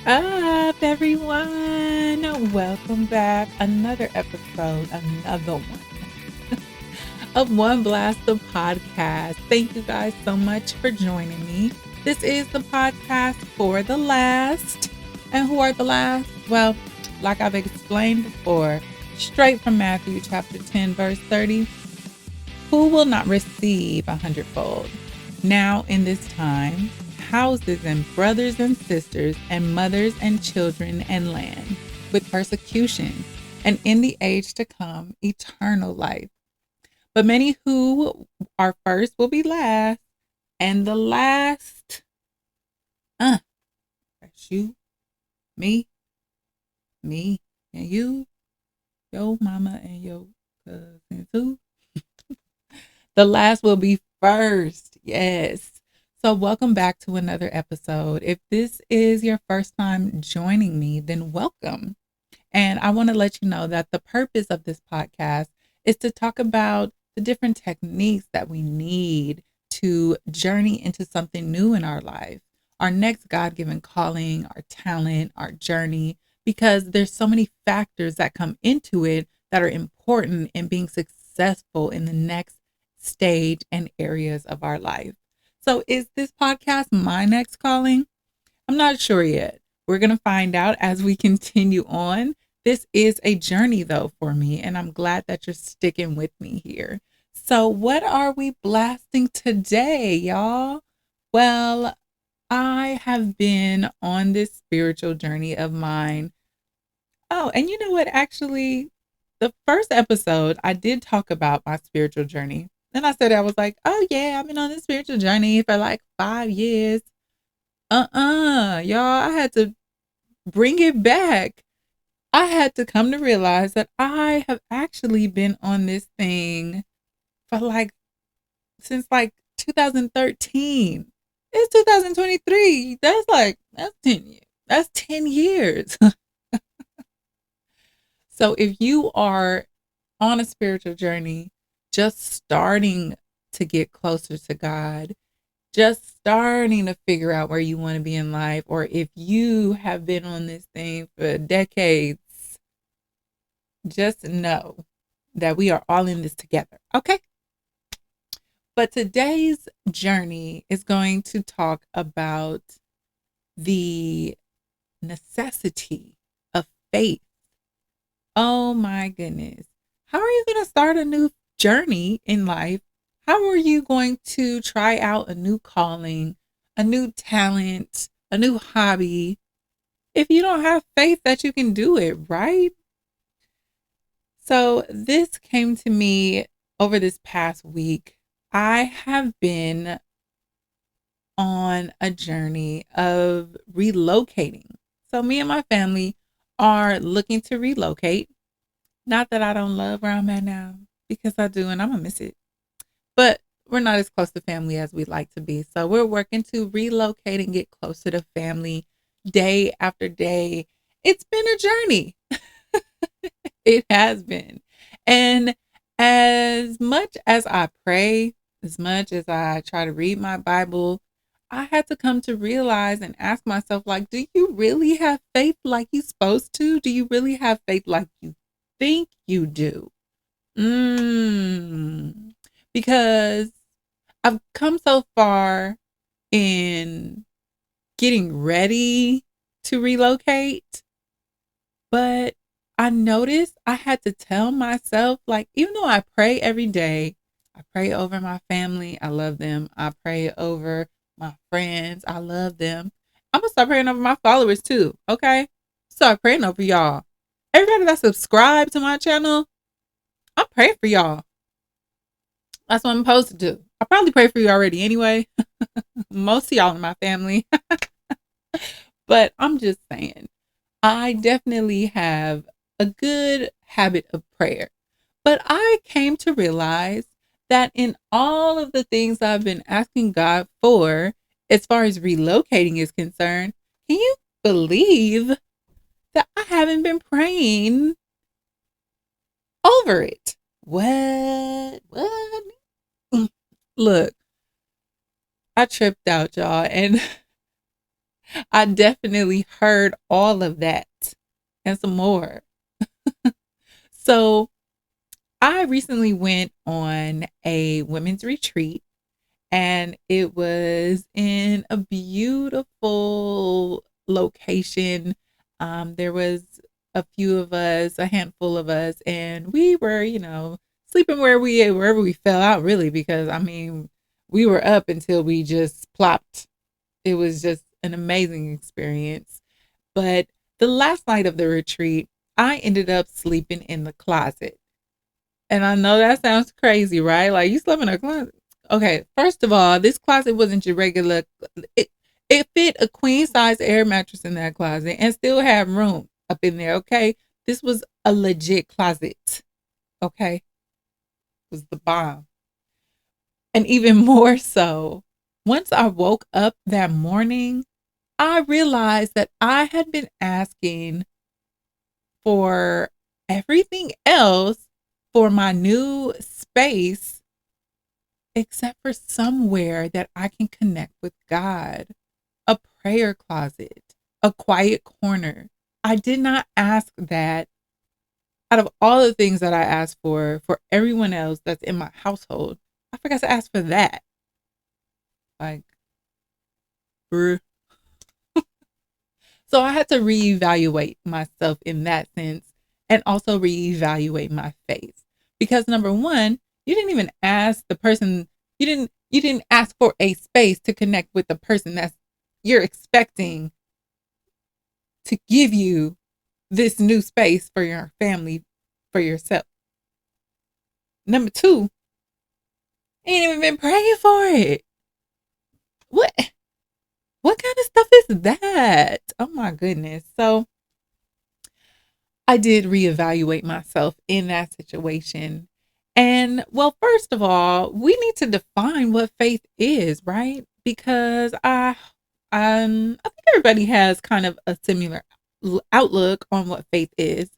up, everyone? Welcome back. Another episode, another one of One Blast the Podcast. Thank you guys so much for joining me. This is the podcast for the last. And who are the last? Well, like I've explained before, straight from Matthew chapter 10, verse 30, who will not receive a hundredfold? Now in this time, houses and brothers and sisters and mothers and children and land with persecution, and in the age to come, eternal life. But many who are first will be last, and the last, that's you, me, me, and you, your mama and your cousin too. The last will be first. Yes. So, welcome back to another episode. If this is your first time joining me, then welcome. And I want to let you know that the purpose of this podcast is to talk about the different techniques that we need to journey into something new in our life, our next God given calling, our talent, our journey, because there's so many factors that come into it that are important in being successful in the next stage and areas of our life. So, is this podcast my next calling? I'm not sure yet. We're going to find out as we continue on. This is a journey, though, for me, and I'm glad that you're sticking with me here. So, what are we blasting today, y'all? Well, I have been on this spiritual journey of mine. Oh, and you know what? Actually, the first episode, I did talk about my spiritual journey. And I said, I was like, oh, yeah, I've been on this spiritual journey for like 5 years. Y'all, I had to bring it back. I had to come to realize that I have actually been on this thing for since 2013. It's 2023. That's 10 years. That's 10 years. So if you are on a spiritual journey, just starting to get closer to God, just starting to figure out where you want to be in life, or if you have been on this thing for decades, just know that we are all in this together. Okay. But today's journey is going to talk about the necessity of faith. Oh my goodness. How are you going to start a new journey in life? How are you going to try out a new calling, a new talent, a new hobby, if you don't have faith that you can do it, right? So this came to me over this past week. I have been on a journey of relocating. So me and my family are looking to relocate. Not that I don't love where I'm at now, because I do, and I'm gonna miss it. But we're not as close to family as we'd like to be. So we're working to relocate and get closer to family day after day. It's been a journey. It has been. And as much as I pray, as much as I try to read my Bible, I had to come to realize and ask myself, like, do you really have faith like you're supposed to? Do you really have faith like you think you do? Because I've come so far in getting ready to relocate, but I noticed I had to tell myself, like, even though I pray every day, I pray over my family, I love them. I pray over my friends, I love them. I'm gonna start praying over my followers too, okay? Start praying over y'all. Everybody that subscribed to my channel, I'm praying for y'all. That's what I'm supposed to do. I probably pray for you already anyway. Most of y'all in my family. But I'm just saying, I definitely have a good habit of prayer. But I came to realize that in all of the things I've been asking God for, as far as relocating is concerned, can you believe that I haven't been praying over it? What? Look, I tripped out, y'all. And I definitely heard all of that and some more. So I recently went on a women's retreat, and it was in a beautiful location. There was a few of us, a handful of us, and we were, sleeping wherever we fell out, really, because I mean, we were up until we just plopped. It was just an amazing experience. But the last night of the retreat, I ended up sleeping in the closet. And I know that sounds crazy, right? Like, you slept in a closet. Okay, first of all, this closet wasn't your regular. It, it fit a queen size air mattress in that closet and still had room up in there. Okay, this was a legit closet. Okay, it was the bomb. And even more so, once I woke up that morning, I realized that I had been asking for everything else for my new space except for somewhere that I can connect with God, a prayer closet, a quiet corner. I did not ask that. Out of all the things that I asked for everyone else that's in my household, I forgot to ask for that. Like, bruh. So I had to reevaluate myself in that sense, and also reevaluate my faith. Because number one, you didn't even ask the person, you didn't ask for a space to connect with the person that's you're expecting to give you this new space for your family, for yourself. Number two, you ain't even been praying for it. What what kind of stuff is that? Oh my goodness. So I did reevaluate myself in that situation. And well, first of all, we need to define what faith is, right? Because I think everybody has kind of a similar outlook on what faith is.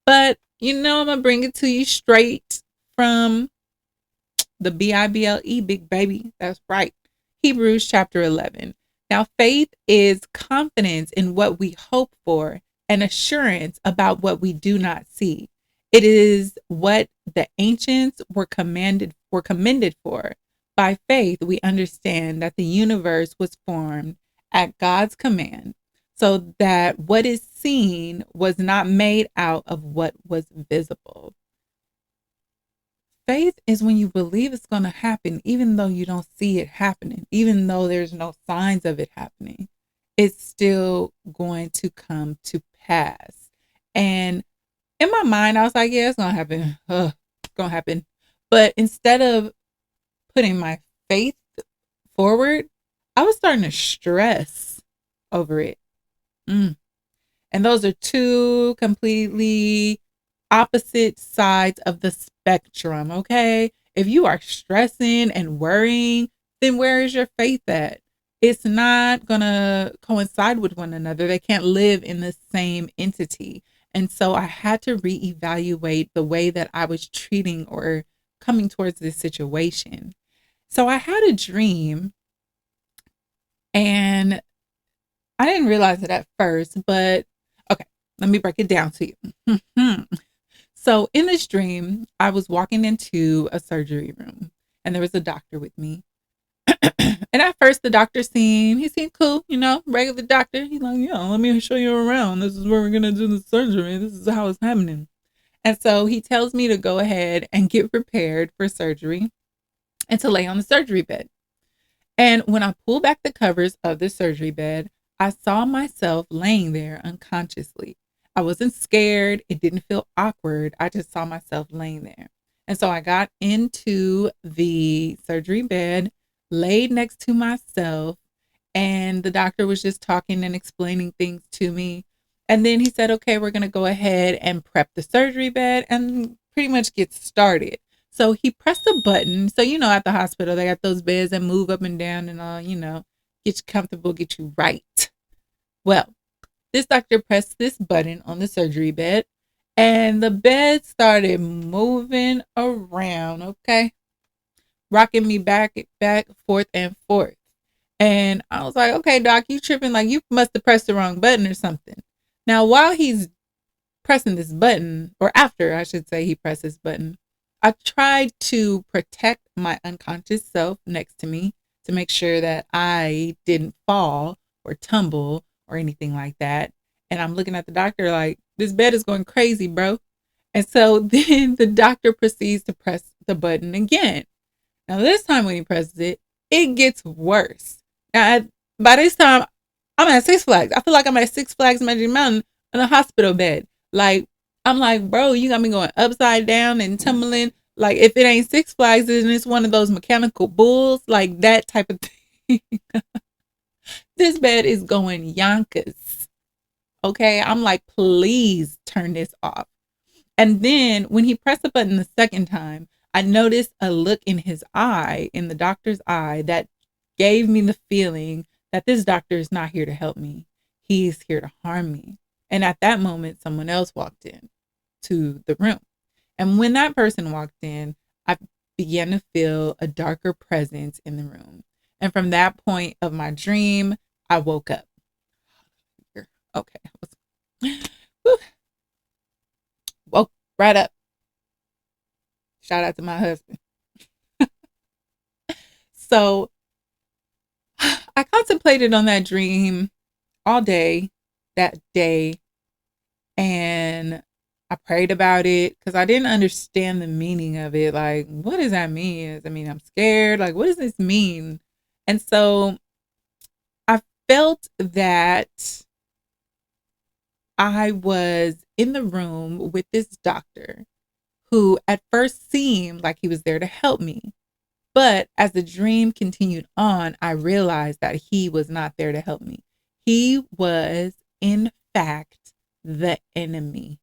But I'm gonna bring it to you straight from the Bible, big baby. That's right. Hebrews chapter 11. Now, faith is confidence in what we hope for and assurance about what we do not see. It is what the ancients were commended for. By faith, we understand that the universe was formed at God's command, so that what is seen was not made out of what was visible. Faith is when you believe it's going to happen, even though you don't see it happening, even though there's no signs of it happening. It's still going to come to pass. And in my mind, I was like, yeah, it's going to happen. It's going to happen. But instead of putting my faith forward, I was starting to stress over it. Mm. And those are two completely opposite sides of the spectrum, okay? If you are stressing and worrying, then where is your faith at? It's not going to coincide with one another. They can't live in the same entity. And so I had to reevaluate the way that I was treating or coming towards this situation. So I had a dream, and I didn't realize it at first, but okay, let me break it down to you. So in this dream, I was walking into a surgery room, and there was a doctor with me. And at first, the doctor he seemed cool, regular doctor. He's like, yeah, let me show you around. This is where we're going to do the surgery. This is how it's happening. And so he tells me to go ahead and get prepared for surgery and to lay on the surgery bed. And when I pulled back the covers of the surgery bed, I saw myself laying there unconsciously. I wasn't scared. It didn't feel awkward. I just saw myself laying there. And so I got into the surgery bed, laid next to myself, and the doctor was just talking and explaining things to me. And then he said, okay, we're going to go ahead and prep the surgery bed and pretty much get started. So he pressed a button. So, at the hospital, they got those beds that move up and down and all, get you comfortable, get you right. Well, this doctor pressed this button on the surgery bed, and the bed started moving around, okay? Rocking me back, forth, and forth. And I was like, okay, doc, you tripping. Like, you must have pressed the wrong button or something. Now, while he's pressing this button, or after I should say he pressed this button, I tried to protect my unconscious self next to me to make sure that I didn't fall or tumble or anything like that. And I'm looking at the doctor like, this bed is going crazy, bro. And so then the doctor proceeds to press the button again. Now, this time when he presses it, it gets worse. Now, by this time, I'm at Six Flags. I feel like I'm at Six Flags Magic Mountain in a hospital bed. Like, I'm like, bro, you got me going upside down and tumbling. Like, if it ain't Six Flags, then it's one of those mechanical bulls, like that type of thing. This bed is going yonkers. Okay. I'm like, please turn this off. And then when he pressed the button the second time, I noticed a look in his eye, in the doctor's eye, that gave me the feeling that this doctor is not here to help me. He's here to harm me. And at that moment, someone else walked in to the room. And when that person walked in, I began to feel a darker presence in the room. And from that point of my dream, I woke up. Okay. Woke right up. Shout out to my husband. So I contemplated on that dream all day that day, and I prayed about it because I didn't understand the meaning of it. Like, what does that mean? Does that mean I'm scared? Like, what does this mean? And so I felt that I was in the room with this doctor who at first seemed like he was there to help me. But as the dream continued on, I realized that he was not there to help me. He was, in fact, the enemy.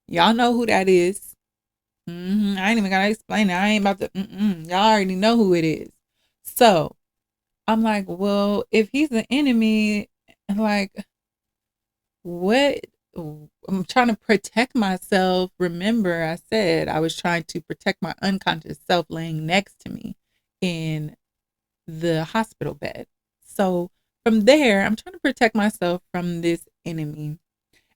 Y'all know who that is. I ain't even gotta explain it. I ain't about to. Y'all already know who it is. So I'm like, well, if he's the enemy, like, what? I'm trying to protect myself. Remember, I said I was trying to protect my unconscious self laying next to me in the hospital bed. So from there, I'm trying to protect myself from this enemy.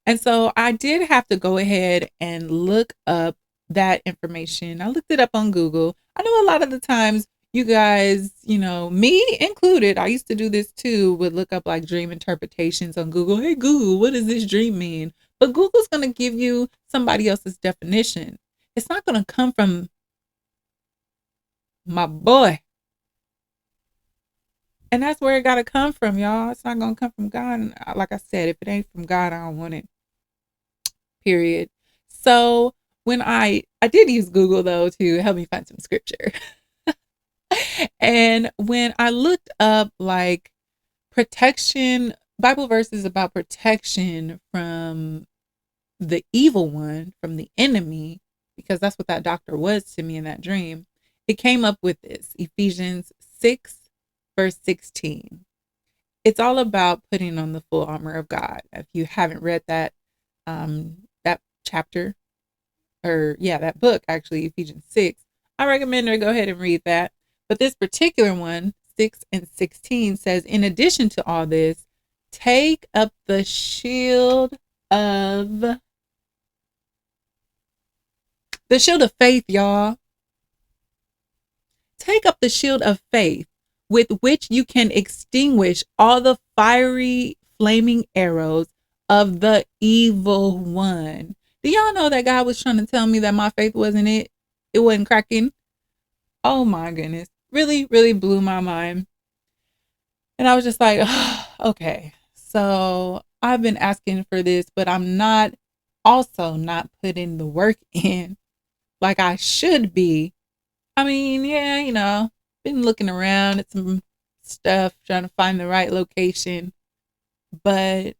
And so I did have to go ahead and look up that information. I looked it up on Google. I know a lot of the times you guys, me included, I used to do this too, would look up like dream interpretations on Google. Hey, Google, what does this dream mean? But Google's going to give you somebody else's definition. It's not going to come from my boy. And that's where it got to come from, y'all. It's not going to come from God. And like I said, if it ain't from God, I don't want it. Period. So when I did use Google though to help me find some scripture. And when I looked up like protection, Bible verses about protection from the evil one, from the enemy, because that's what that doctor was to me in that dream, it came up with this Ephesians 6 verse 16. It's all about putting on the full armor of God. If you haven't read that that chapter, or that book, actually, Ephesians 6, I recommend her go ahead and read that. But this particular one, 6 and 16, says, in addition to all this, take up the shield of faith, y'all. Take up the shield of faith with which you can extinguish all the fiery, flaming arrows of the evil one. Do y'all know that God was trying to tell me that my faith wasn't it? It wasn't cracking. Oh my goodness. Really, really blew my mind. And I was just like, oh, okay. So I've been asking for this, but I'm not putting the work in like I should be. I mean, been looking around at some stuff, trying to find the right location. But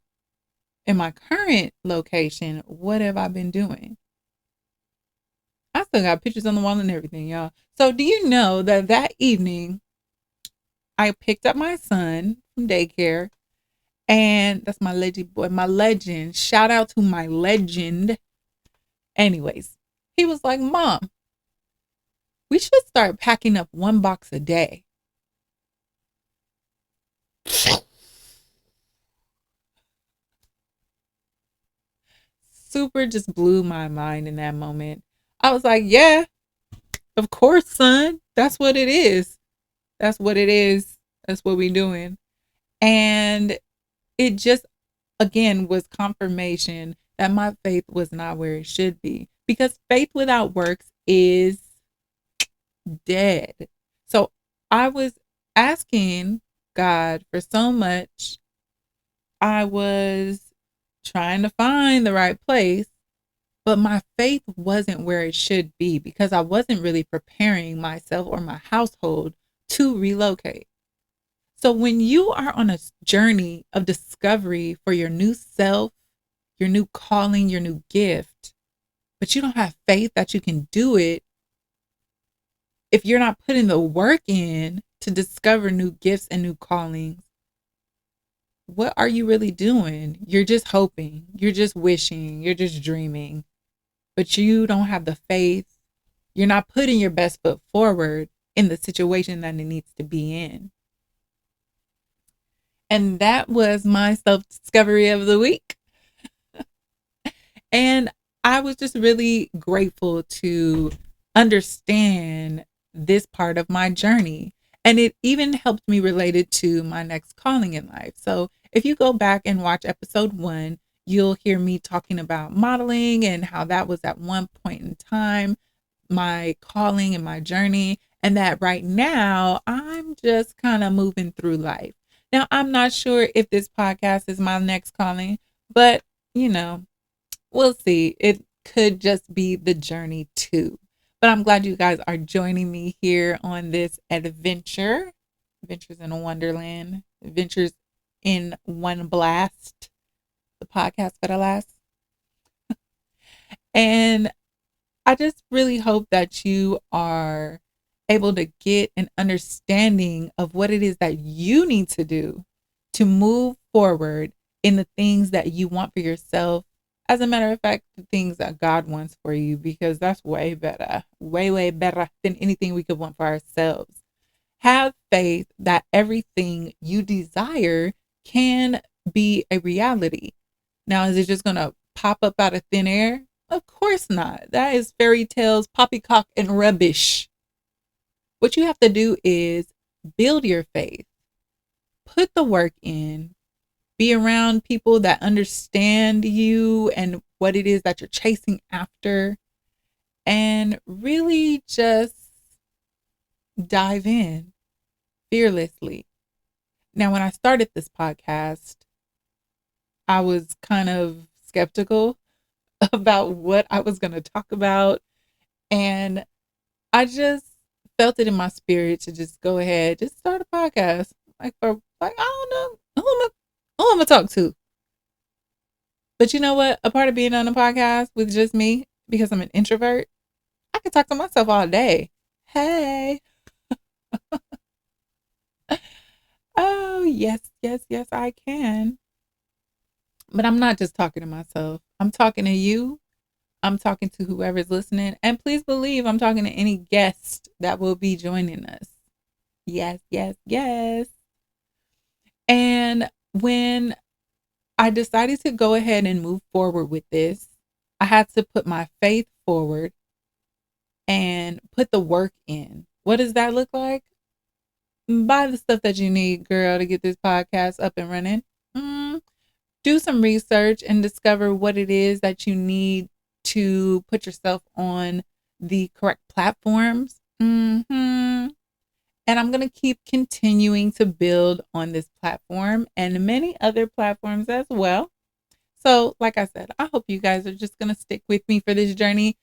in my current location, what have I been doing? I still got pictures on the wall and everything, y'all. So do you know that evening, I picked up my son from daycare, and that's my legend boy, my legend. Shout out to my legend. Anyways, he was like, Mom, we should start packing up one box a day. super just blew my mind in that moment. I was like, yeah, of course, son. That's what it is. That's what it is. That's what we doing. And it just, again, was confirmation that my faith was not where it should be, because faith without works is dead. So I was asking God for so much. I was trying to find the right place, but my faith wasn't where it should be because I wasn't really preparing myself or my household to relocate. So when you are on a journey of discovery for your new self, your new calling, your new gift, but you don't have faith that you can do it, if you're not putting the work in to discover new gifts and new callings, what are you really doing? You're just hoping, you're just wishing, you're just dreaming, but you don't have the faith. You're not putting your best foot forward in the situation that it needs to be in. And that was my self-discovery of the week. And I was just really grateful to understand this part of my journey. And it even helped me relate it to my next calling in life. So if you go back and watch episode 1, you'll hear me talking about modeling and how that was at one point in time my calling and my journey. And that right now I'm just kind of moving through life. Now, I'm not sure if this podcast is my next calling, but we'll see. It could just be the journey too. But I'm glad you guys are joining me here on this adventure. Adventures in Wonderland. Adventures in One Blast. The podcast for the last. And I just really hope that you are able to get an understanding of what it is that you need to do to move forward in the things that you want for yourself. As a matter of fact, the things that God wants for you, because that's way better, way, way better than anything we could want for ourselves. Have faith that everything you desire can be a reality. Now, is it just going to pop up out of thin air? Of course not. That is fairy tales, poppycock, and rubbish. What you have to do is build your faith, put the work in, be around people that understand you and what it is that you're chasing after, and really just dive in fearlessly. Now, when I started this podcast, I was kind of skeptical about what I was going to talk about. And I just felt it in my spirit to just go ahead, just start a podcast. I don't know who I'm going to talk to. But you know what? A part of being on a podcast with just me, because I'm an introvert, I can talk to myself all day. Hey. Oh, yes, I can. But I'm not just talking to myself. I'm talking to you. I'm talking to whoever's listening. And please believe I'm talking to any guest that will be joining us. Yes. And when I decided to go ahead and move forward with this, I had to put my faith forward and put the work in. What does that look like? Buy the stuff that you need, girl, to get this podcast up and running. Do some research and discover what it is that you need to put yourself on the correct platforms. And I'm going to keep continuing to build on this platform and many other platforms as well. So, like I said, I hope you guys are just going to stick with me for this journey.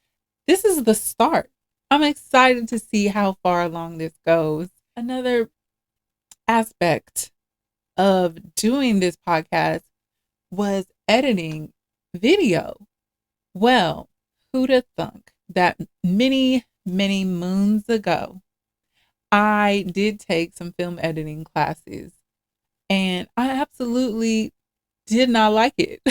This is the start. I'm excited to see how far along this goes. Another aspect of doing this podcast was editing video. Well, who'd have thunk that many, many moons ago, I did take some film editing classes, and I absolutely did not like it.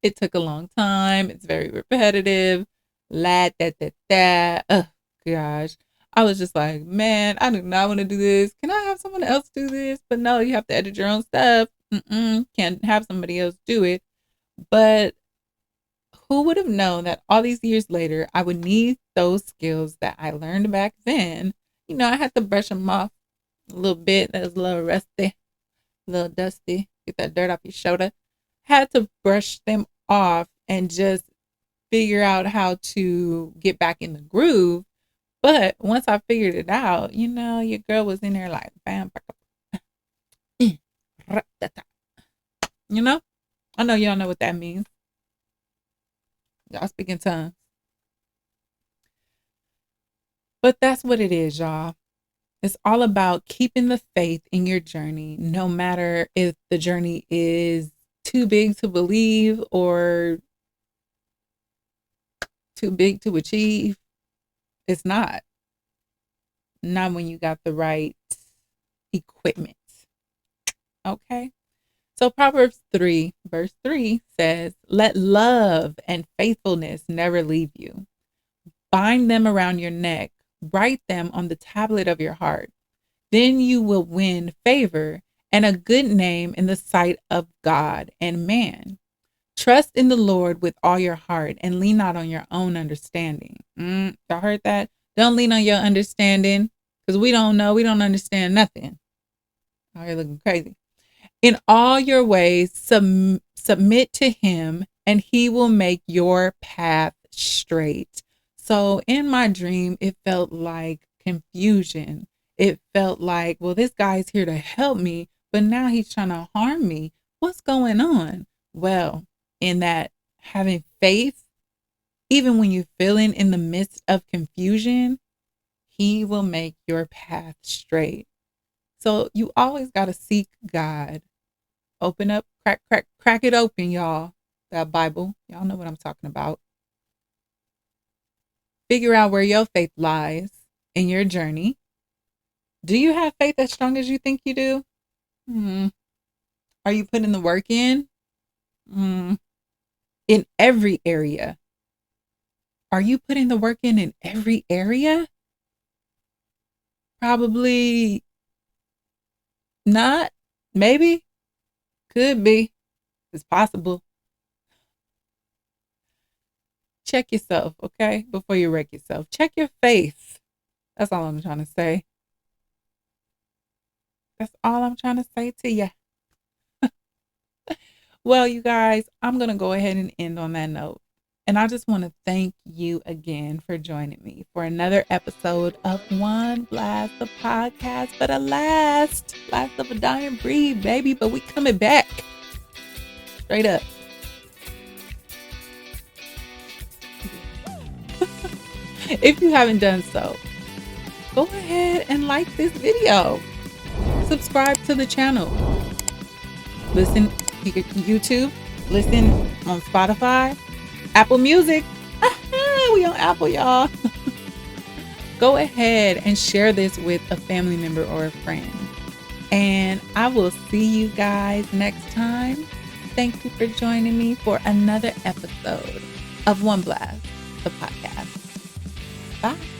It took a long time. It's very repetitive. Oh gosh. I was just like, man, I do not want to do this. Can I have someone else do this? But no, you have to edit your own stuff. Can't have somebody else do it. But who would have known that all these years later, I would need those skills that I learned back then? I had to brush them off a little bit. That was a little rusty, a little dusty. Get that dirt off your shoulder. Had to brush them off and just figure out how to get back in the groove. But once I figured it out, your girl was in there like, bam, you know? I know y'all know what that means. Y'all speak in tongues. But that's what it is, y'all. It's all about keeping the faith in your journey, no matter if the journey is too big to believe or too big to achieve. It's not. Not when you got the right equipment. Okay? So Proverbs 3, verse 3 says, "Let love and faithfulness never leave you. Bind them around your neck. Write them on the tablet of your heart. Then you will win favor and a good name in the sight of God and man. Trust in the Lord with all your heart and lean not on your own understanding." Y'all heard that? Don't lean on your understanding, because we don't know. We don't understand nothing. Out here looking crazy. "In all your ways, submit to him, and he will make your path straight." So in my dream, it felt like confusion. It felt like, well, this guy's here to help me, but now he's trying to harm me. What's going on? Well, in that having faith, even when you're feeling in the midst of confusion, he will make your path straight. So you always got to seek God. Open up, crack it open, y'all. That Bible, y'all know what I'm talking about. Figure out where your faith lies in your journey. Do you have faith as strong as you think you do? Are you putting the work in? In every area. Are you putting the work in every area? Probably not. Maybe. Could be. It's possible. Check yourself, okay? Before you wreck yourself. Check your faith. That's all I'm trying to say. That's all I'm trying to say to you. Well, you guys, I'm going to go ahead and end on that note. And I just want to thank you again for joining me for another episode of One Blast the Podcast. But a last of a dying breed, baby. But we coming back. Straight up. If you haven't done so, go ahead and like this video. Subscribe to the channel. Listen to YouTube. Listen on Spotify. Apple Music. We on Apple, y'all. Go ahead and share this with a family member or a friend. And I will see you guys next time. Thank you for joining me for another episode of One Blast, the podcast. Bye.